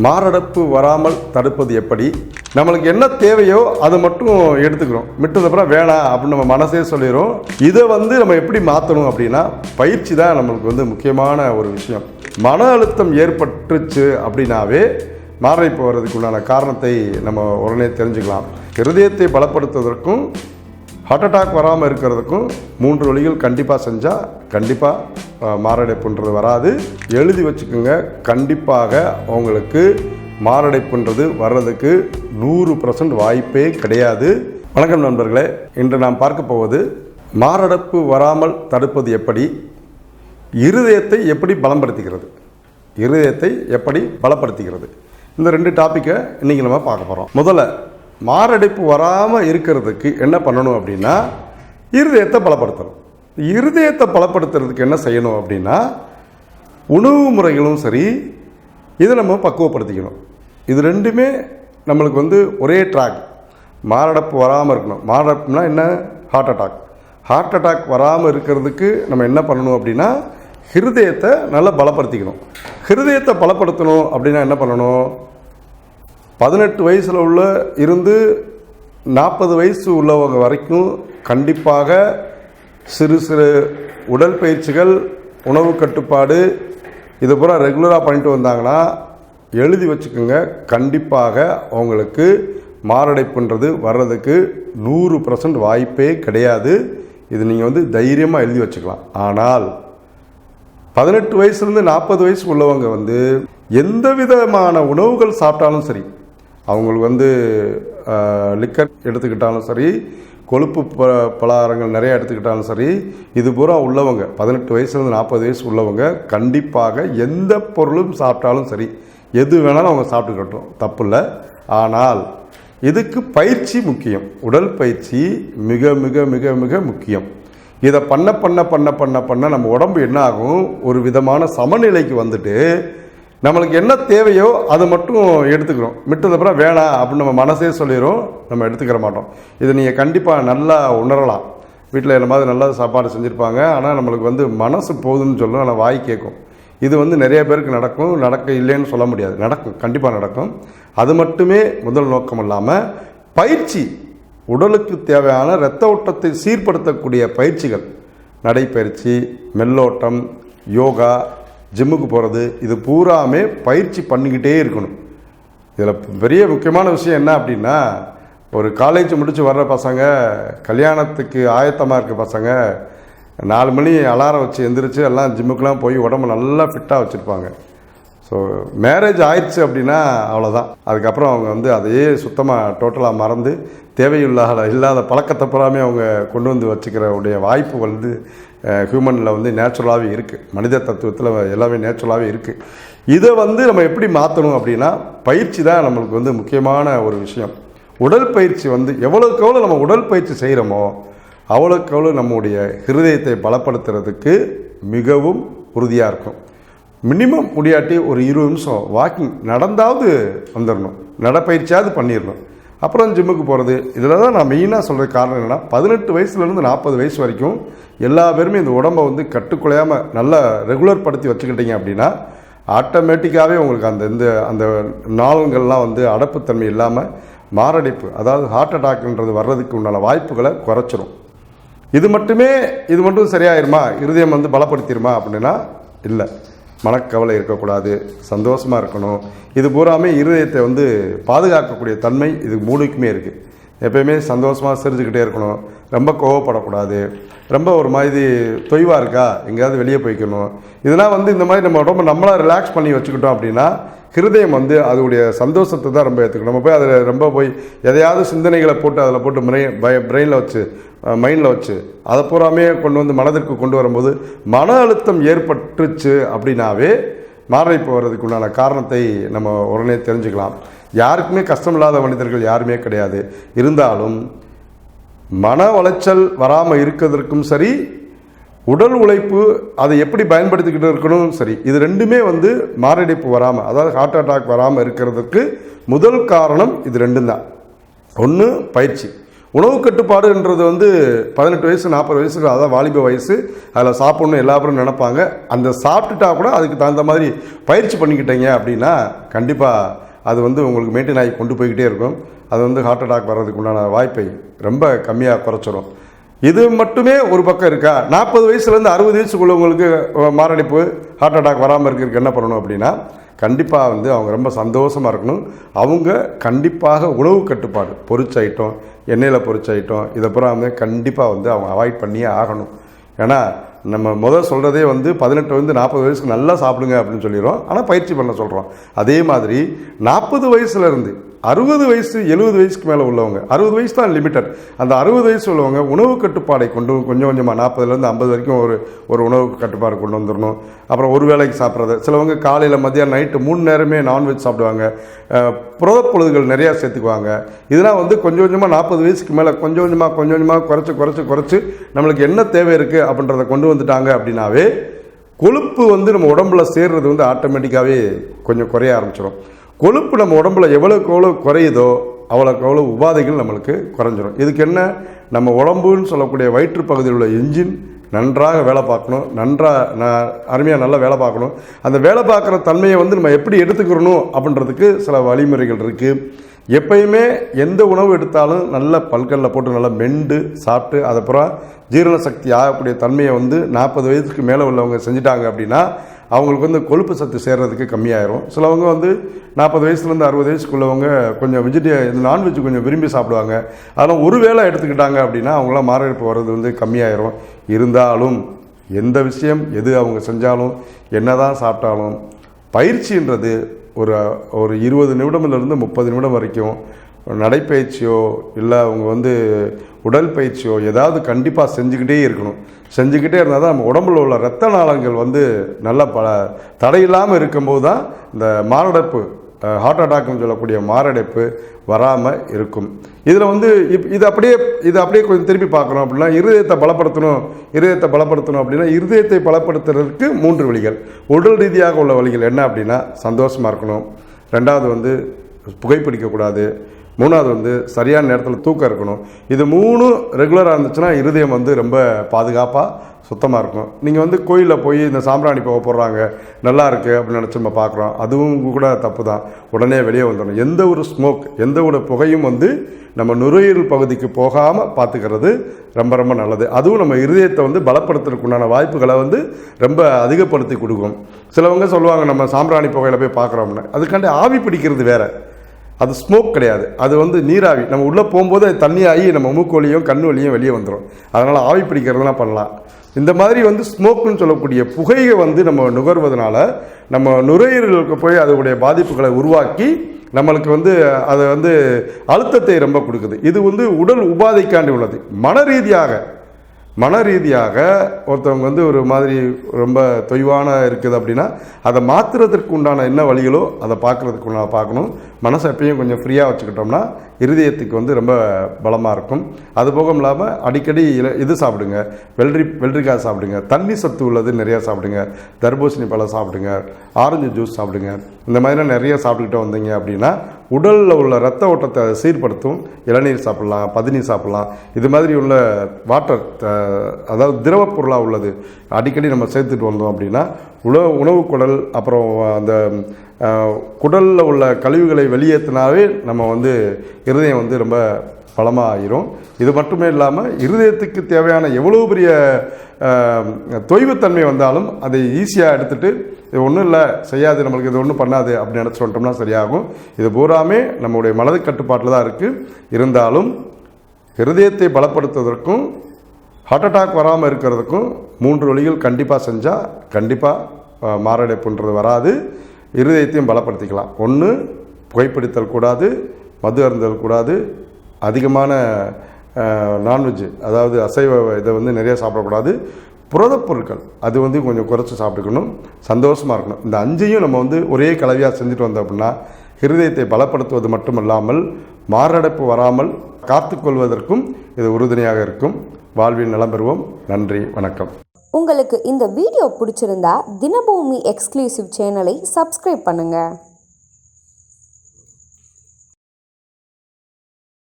மாரடைப்பு வராமல் தடுப்பது எப்படி? நம்மளுக்கு என்ன தேவையோ அதை மட்டும் எடுத்துக்கிறோம், மிட்டதுக்கப்புறம் வேணாம் அப்படின்னு நம்ம மனசே சொல்லிடும். இதை நம்ம எப்படி மாற்றணும் அப்படின்னா, பயிற்சி தான் நம்மளுக்கு முக்கியமான ஒரு விஷயம். மன அழுத்தம் ஏற்பட்டுச்சு அப்படின்னாவே மாரடைப்பு வர்றதுக்கு உண்டான காரணத்தை நம்ம உடனே தெரிஞ்சுக்கலாம். இருதயத்தை பலப்படுத்துவதற்கும் ஹார்ட் அட்டாக் வராமல் இருக்கிறதுக்கும் 3 வழிகள் கண்டிப்பாக செஞ்சால் கண்டிப்பாக மாரடைப்புன்றது வராது. எழுதி வச்சுக்கோங்க. கண்டிப்பாக உங்களுக்கு மாரடைப்புன்றது வர்றதுக்கு 100% வாய்ப்பே கிடையாது. வணக்கம் நண்பர்களே, இன்று நாம் பார்க்க போவது மாரடைப்பு வராமல் தடுப்பது எப்படி, இருதயத்தை எப்படி பலப்படுத்துகிறது, இருதயத்தை எப்படி பலப்படுத்துகிறது. இந்த 2 டாப்பிக்கை இன்றைக்கி நம்ம பார்க்க போகிறோம். முதல்ல மாரடைப்பு வராமல் இருக்கிறதுக்கு என்ன பண்ணணும் அப்படின்னா, இருதயத்தை பலப்படுத்தணும். இருதயத்தை பலப்படுத்துறதுக்கு என்ன செய்யணும் அப்படின்னா, உணவு முறைகளும் சரி, இதை நம்ம பக்குவப்படுத்திக்கணும். இது ரெண்டுமே நம்மளுக்கு ஒரே ட்ராக். மாரடைப்பு வராமல் இருக்கணும். மாரடைப்புனா என்ன? Heart attack. ஹார்ட் அட்டாக் வராமல் இருக்கிறதுக்கு நம்ம என்ன பண்ணணும் அப்படின்னா, ஹிருதயத்தை நல்லா பலப்படுத்திக்கணும். ஹிருதயத்தை பலப்படுத்தணும் அப்படின்னா என்ன பண்ணணும்? 18 வயசில் உள்ள இருந்து 40 வயசு உள்ளவங்க வரைக்கும் கண்டிப்பாக சிறு சிறு உடல் பயிற்சிகள், உணவு கட்டுப்பாடு இது பூரா ரெகுலராக பண்ணிட்டு வந்தாங்கன்னா எழுதி வச்சுக்கோங்க, கண்டிப்பாக அவங்களுக்கு மாரடைப்புன்றது வர்றதுக்கு 100% வாய்ப்பே கிடையாது. இது நீங்கள் தைரியமாக எழுதி வச்சுக்கலாம். ஆனால் 18 வயசுலேருந்து 40 வயசு உள்ளவங்க எந்த விதமான உணவுகள் சாப்பிட்டாலும் சரி, அவங்களுக்கு லிக்கர் எடுத்துக்கிட்டாலும் சரி, கொழுப்பு பலகாரங்கள் நிறையா எடுத்துக்கிட்டாலும் சரி, இது பூரா உள்ளவங்க 18 வயசுலேருந்து 40 வயசு உள்ளவங்க கண்டிப்பாக எந்த பொருளும் சாப்பிட்டாலும் சரி, எது வேணாலும் அவங்க சாப்பிட்டுக்கட்டும், தப்பு இல்லை. ஆனால் இதுக்கு பயிற்சி முக்கியம். உடல் பயிற்சி மிக மிக மிக மிக முக்கியம். இதை பண்ண பண்ண பண்ண பண்ண பண்ண நம்ம உடம்பு என்ன ஆகும், ஒரு விதமான சமநிலைக்கு வந்துட்டு நம்மளுக்கு என்ன தேவையோ அதை மட்டும் எடுத்துக்கிறோம், மிட்டதுக்கப்புறம் வேணாம் அப்படின்னு நம்ம மனசே சொல்லிடும், நம்ம எடுத்துக்கிற மாட்டோம். இதை நீங்கள் கண்டிப்பாக நல்லா உணரலாம். வீட்டில் என்ன மாதிரி நல்லா சாப்பாடு செஞ்சுருப்பாங்க, ஆனால் நம்மளுக்கு மனசு போகுதுன்னு சொல்லும், ஆனால் வாய் கேட்கும். இது நிறைய பேருக்கு நடக்கும். நடக்க இல்லைன்னு சொல்ல முடியாது, நடக்கும், கண்டிப்பாக நடக்கும். அது மட்டுமே முதல் நோக்கம் இல்லாமல் பயிற்சி, உடலுக்கு தேவையான இரத்த ஓட்டத்தை சீர்படுத்தக்கூடிய பயிற்சிகள், நடைப்பயிற்சி, மெல்லோட்டம், யோகா, ஜிம்முக்கு போகிறது, இது பூராமே பயிற்சி பண்ணிக்கிட்டே இருக்கணும். இதில் பெரிய முக்கியமான விஷயம் என்ன அப்படின்னா, ஒரு காலேஜ் முடித்து வர்ற பசங்க, கல்யாணத்துக்கு ஆயத்தமாக இருக்க பசங்க 4 மணி அலாரம் வச்சு எந்திரிச்சு எல்லாம் ஜிம்முக்கெலாம் போய் உடம்பு நல்லா ஃபிட்டாக வச்சுருப்பாங்க. ஸோ மேரேஜ் ஆயிடுச்சு அப்படின்னா அவ்வளோதான். அதுக்கப்புறம் அவங்க அதையே சுத்தமாக டோட்டலாக மறந்து இல்லாத பழக்கத்தை பூராமே அவங்க கொண்டு வச்சுக்கிற உடைய வாய்ப்பு ஹியூமனில் நேச்சுரலாகவே இருக்குது. மனித தத்துவத்தில் எல்லாமே நேச்சுரலாகவே இருக்குது. இதை நம்ம எப்படி மாற்றணும் அப்படின்னா, பயிற்சி தான் நம்மளுக்கு முக்கியமான ஒரு விஷயம். உடல் பயிற்சி எவ்வளோக்கு எவ்வளோ நம்ம உடல் பயிற்சி செய்கிறோமோ அவ்வளோக்கு எவ்வளோ நம்முடைய ஹிருதயத்தை பலப்படுத்துறதுக்கு மிகவும் உறுதியாக இருக்கும். மினிமம் முடியாட்டி ஒரு 20 நிமிஷம் வாக்கிங் நடந்தாவது வந்துடணும், நடப்பயிற்சியாவது பண்ணிடணும். அப்புறம் ஜிம்முக்கு போகிறது. இதில் தான் நான் மெயினாக சொல்கிற காரணம் என்னென்னா, 18 வயசுலேருந்து 40 வயசு வரைக்கும் எல்லா பேருமே இந்த உடம்பை கட்டுக்குலையாமல் நல்லா ரெகுலர் படுத்தி வச்சுக்கிட்டீங்க அப்படின்னா ஆட்டோமேட்டிக்காகவே உங்களுக்கு அந்த நாளங்கள்லாம் அடப்புத்தன்மை இல்லாமல் மாரடைப்பு, அதாவது ஹார்ட் அட்டாக்ன்றது வர்றதுக்கு உண்டான வாய்ப்புகளை குறைச்சிரும். இது மட்டும் சரியாயிருமா, இருதயம் பலப்படுத்திடுமா அப்படின்னா இல்லை. மனக்கவலை இருக்கக்கூடாது, சந்தோஷமாக இருக்கணும். இது பூராமே இருதயத்தை பாதுகாக்கக்கூடிய தன்மை இது 3க்குமே இருக்குது. எப்பயுமே சந்தோஷமாக சிரிச்சுக்கிட்டே இருக்கணும், ரொம்ப கோவப்படக்கூடாது, ரொம்ப ஒரு மாதிரி தொய்வாக இருக்கா எங்கேயாவது வெளியே போய்க்கணும். இதெல்லாம் இந்த மாதிரி நம்ம உடம்பு நம்மளாக ரிலாக்ஸ் பண்ணி வச்சுக்கிட்டோம் அப்படின்னா ஹிருதயம் அதோடைய சந்தோஷத்தை தான் ரொம்ப ஏற்றுக்கணும். நம்ம போய் அதில் ரொம்ப எதையாவது சிந்தனைகளை போட்டு அதில் போட்டு பிரெயினில் வச்சு மைண்டில் வச்சு அதை பூராமே மனதிற்கு கொண்டு வரும்போது மன அழுத்தம் ஏற்பட்டுச்சு அப்படின்னாவே மாரடைப்பு வர்றதுக்கு உண்டான காரணத்தை நம்ம உடனே தெரிஞ்சுக்கலாம். யாருக்குமே கஷ்டம் இல்லாத மனிதர்கள் யாருமே கிடையாது. இருந்தாலும் மன உளைச்சல் வராமல் இருக்கிறதுக்கும் சரி, உடல் உழைப்பு அதை எப்படி பயன்படுத்திக்கிட்டு இருக்கணும் சரி, இது ரெண்டுமே மாரடைப்பு வராமல், அதாவது ஹார்ட் அட்டாக் வராமல் இருக்கிறதுக்கு முதல் காரணம் இது ரெண்டும் தான். ஒன்று பயிற்சி. உணவு கட்டுப்பாடுன்றது வந்து 18 வயசு 40 வயசுக்கு அதான் வாலிப வயசு, அதில் சாப்பிட்ணும் எல்லாரும் நினைப்பாங்க. அந்த சாப்பிட்டுட்டா கூட அதுக்கு தகுந்த மாதிரி பயிற்சி பண்ணிக்கிட்டீங்க அப்படின்னா கண்டிப்பாக அது வந்து உங்களுக்கு மெயின்டைன் ஆகி கொண்டு போய்கிட்டே இருக்கும். அது வந்து ஹார்ட் அட்டாக் வர்றதுக்கு உண்டான வாய்ப்பை ரொம்ப கம்மியாக குறைச்சிடும். இது மட்டுமே ஒரு பக்கம் இருக்கா, 40 வயசுலேருந்து 60 வயசுக்குள்ளவங்களுக்கு மாரடைப்பு ஹார்ட் அட்டாக் வராமல் இருக்கிறதுக்கு என்ன பண்ணணும் அப்படின்னா, கண்டிப்பாக வந்து அவங்க ரொம்ப சந்தோஷமாக இருக்கணும். அவங்க கண்டிப்பாக உணவு கட்டுப்பாடு, பொரிச்ச ஐட்டம், எண்ணெயில் பொரிச்ச ஐட்டம் இதைப்புறம் வந்து கண்டிப்பாக வந்து அவங்க அவாய்ட் பண்ணியே ஆகணும். ஏன்னா நம்ம சொல்கிறதே வந்து 18 40 வயசுக்கு நல்லா சாப்பிடுங்க அப்படின்னு சொல்லிடுறோம். ஆனால் பயிற்சி பண்ண சொல்கிறோம். அதே மாதிரி 40 வயசுலேருந்து 60 வயசு 70 வயசுக்கு மேலே உள்ளவங்க, 60 வயசு தான் லிமிட்டட், அந்த 60 வயசு உள்ளவங்க உணவு கட்டுப்பாடை கொஞ்சம் கொஞ்சமாக 40லேருந்து 50 வரைக்கும் ஒரு உணவு கட்டுப்பாடு கொண்டு வந்துடணும். அப்புறம் ஒரு வேளைக்கு சாப்பிட்றது, சிலவங்க காலையில் மதியம் நைட்டு 3 நேரமே நான்வெஜ் சாப்பிடுவாங்க, புரதப்பொழுதுகள் நிறையா சேர்த்துக்குவாங்க. இதெல்லாம் வந்து கொஞ்சம் கொஞ்சமாக 40 வயசுக்கு மேலே கொஞ்சம் கொஞ்சமாக குறைச்சி நம்மளுக்கு என்ன தேவை இருக்குது அப்படின்றத கொண்டு வந்துட்டாங்க அப்படின்னாவே கொழுப்பு வந்து நம்ம உடம்புல சேர்றது வந்து ஆட்டோமேட்டிக்காகவே கொஞ்சம் குறைய ஆரம்பிச்சிடும். கொழுப்பு நம்ம உடம்புல எவ்வளோக்கு எவ்வளோ குறையுதோ அவ்வளோக்கு எவ்வளோ உபாதைகள் நம்மளுக்கு குறைஞ்சிடும். இதுக்கு என்ன, நம்ம உடம்புன்னு சொல்லக்கூடிய வயிற்று பகுதியில் உள்ள என்ஜின் நன்றாக வேலை பார்க்கணும், அருமையாக நல்லா வேலை பார்க்கணும். அந்த வேலை பார்க்குற தன்மையை வந்து நம்ம எப்படி எடுத்துக்கிறணும் அப்படின்றதுக்கு சில வழிமுறைகள் இருக்குது. எப்பயுமே எந்த உணவு எடுத்தாலும் நல்ல பல்கல்ல போட்டு நல்லா மெண்டு சாப்பிட்டு அதுக்கப்புறம் ஜீரண சக்தி ஆகக்கூடிய தன்மையை வந்து 40 வயதுக்கு மேலே உள்ளவங்க செஞ்சுட்டாங்க அப்படின்னா அவங்களுக்கு வந்து கொழுப்பு சத்து சேர்றதுக்கு கம்மியாயிரும். சிலவங்க வந்து 40 வயசுலேருந்து 60 வயசுக்குள்ளவங்க கொஞ்சம் நான்வெஜ் கொஞ்சம் விரும்பி சாப்பிடுவாங்க. அதெல்லாம் ஒரு வேளை எடுத்துக்கிட்டாங்க அப்படின்னா அவங்களாம் மாரடைப்பு வர்றது வந்து கம்மியாயிரும். இருந்தாலும் எந்த விஷயம் எது அவங்க செஞ்சாலும் என்ன தான் சாப்பிட்டாலும் பயிற்சின்றது ஒரு 20 நிமிடம்லேருந்து 30 நிமிடம் வரைக்கும் நடைப்பயிற்சியோ இல்லை அவங்க வந்து உடல் பயிற்சியோ ஏதாவது கண்டிப்பாக செஞ்சுக்கிட்டே இருக்கணும். செஞ்சுக்கிட்டே இருந்தால் தான் நம்ம உடம்புல உள்ள இரத்த நாளங்கள் வந்து நல்லா தடையில்லாமல் இருக்கும்போது தான் இந்த மாரடைப்பு, ஹார்ட் அட்டாக்னு சொல்லக்கூடிய மாரடைப்பு வராமல் இருக்கும். இதில் வந்து இது அப்படியே கொஞ்சம் திருப்பி பார்க்கணும் அப்படின்னா இருதயத்தை பலப்படுத்தணும் அப்படின்னா இருதயத்தை பலப்படுத்துறதுக்கு 3 வழிகள். உடல் ரீதியாக உள்ள வழிகள் என்ன அப்படின்னா, சந்தோஷமாக இருக்கணும், 2வது வந்து புகைப்பிடிக்கக்கூடாது, 3வது வந்து சரியான நேரத்தில் தூக்கம் இருக்கணும். இது 3 ரெகுலராக இருந்துச்சுன்னா இருதயம் வந்து ரொம்ப பாதுகாப்பாக சுத்தமாக இருக்கும். நீங்கள் வந்து கோயிலில் போய் இந்த சாம்பிராணி புகை போடுறாங்க நல்லா இருக்குது அப்படின்னு நினச்சி நம்ம பார்க்குறோம், அதுவும் கூட தப்பு தான். உடனே வெளியே வந்துடணும். எந்த ஒரு ஸ்மோக், எந்த ஒரு புகையும் வந்து நம்ம நுரையீரல் பகுதிக்கு போகாமல் பார்த்துக்கிறது ரொம்ப ரொம்ப நல்லது. அதுவும் நம்ம இருதயத்தை வந்து பலப்படுத்துறதுக்குண்டான வாய்ப்புகளை வந்து ரொம்ப அதிகப்படுத்தி கொடுக்கும். சிலவங்க சொல்லுவாங்க நம்ம சாம்பிராணி புகையில் போய் பார்க்குறோம்னு, அதுக்காண்டி ஆவி பிடிக்கிறது வேறு, அது ஸ்மோக் கிடையாது, அது வந்து நீராவி. நம்ம உள்ளே போகும்போது அது தண்ணி ஆகி நம்ம மூக்கு வழியும் கண் வழியும் வெளியே வந்துடும். அதனால் ஆவி பிடிக்கிறதுலாம் பண்ணலாம். இந்த மாதிரி வந்து ஸ்மோக்குன்னு சொல்லக்கூடிய புகையை வந்து நம்ம நுகர்வதனால நம்ம நுரையீரலுக்கு போய் அதோடைய பாதிப்புகளை உருவாக்கி நம்மளுக்கு வந்து அதை வந்து அழுத்தத்தை ரொம்ப கொடுக்குது. இது வந்து உடல் உபாதைக்காண்டி உள்ளது. மன ரீதியாக ஒருத்தவங்க வந்து ஒரு மாதிரி ரொம்ப தொய்வான இருக்குது அப்படின்னா அதை மாற்றுறதுக்கு உண்டான என்ன வழிகளோ அதை பார்க்கணும். மனசை எப்பயும் கொஞ்சம் ஃப்ரீயாக வச்சுக்கிட்டோம்னா இருதயத்துக்கு வந்து ரொம்ப பலமாக இருக்கும். அது போக இல்லாமல் அடிக்கடி இது சாப்பிடுங்க, வெள்ளரிக்காய் சாப்பிடுங்க, தண்ணி சத்து உள்ளது நிறையா சாப்பிடுங்க, தர்பூசணி பழம் சாப்பிடுங்க, ஆரஞ்சு ஜூஸ் சாப்பிடுங்க. இந்த மாதிரிலாம் நிறைய சாப்பிட்டுக்கிட்டு வந்தீங்க அப்படின்னா உடலில் உள்ள ரத்த ஓட்டத்தை சீர்படுத்தும். இளநீர் சாப்பிட்லாம், பதநீர் சாப்பிட்லாம். இது மாதிரி உள்ள வாட்டர், அதாவது திரவப் பொருளாக உள்ளது அடிக்கடி நம்ம சேர்த்துட்டு வந்தோம் அப்படின்னா உணவு குடல் அப்புறம் அந்த குடலில் உள்ள கழிவுகளை வெளியேற்றினாவே நம்ம வந்து இருதயம் வந்து ரொம்ப பலமாக ஆகிரும். இது மட்டுமே இல்லாமல் இருதயத்துக்கு தேவையான எவ்வளோ பெரிய தொய்வுத்தன்மை வந்தாலும் அதை ஈஸியாக எடுத்துகிட்டு இது ஒன்றும் இல்லை செய்யாது, நம்மளுக்கு இது ஒன்றும் பண்ணாது அப்படின்னு நினச்சி வந்துட்டோம்னா சரியாகும். இது பூராமே நம்முடைய மனது கட்டுப்பாட்டில் தான் இருக்குது. இருந்தாலும் இருதயத்தை பலப்படுத்துவதற்கும் ஹார்ட் அட்டாக் வராமல் இருக்கிறதுக்கும் 3 வழிகள் கண்டிப்பாக செஞ்சால் கண்டிப்பாக மாரடைப்புன்றது வராது. இருதயத்தையும் பலப்படுத்திக்கலாம். 1, புகைப்பிடித்தல் கூடாது, மது அருந்தல் கூடாது, அதிகமான நான்வெஜ் அதாவது அசைவ இதை வந்து நிறைய சாப்பிடக்கூடாது, புரதப் பொருட்கள் அது வந்து கொஞ்சம் குறைச்சி சாப்பிட்டுக்கணும், சந்தோஷமாக இருக்கணும். இந்த 5ஐயும் நம்ம வந்து ஒரே கலவையாக செஞ்சுட்டு வந்தோம் அப்படின்னா இருதயத்தை பலப்படுத்துவது மட்டுமல்லாமல் மாரடைப்பு வராமல் காத்துக்கொள்வதற்கும் இது உறுதுணையாக இருக்கும். வாழ்வில் நலம் பெறுவோம். நன்றி, வணக்கம். உங்களுக்கு இந்த வீடியோ பிடிச்சிருந்தா தினபூமி எக்ஸ்க்ளூசிவ் சேனலை சப்ஸ்கிரைப் பண்ணுங்கள்.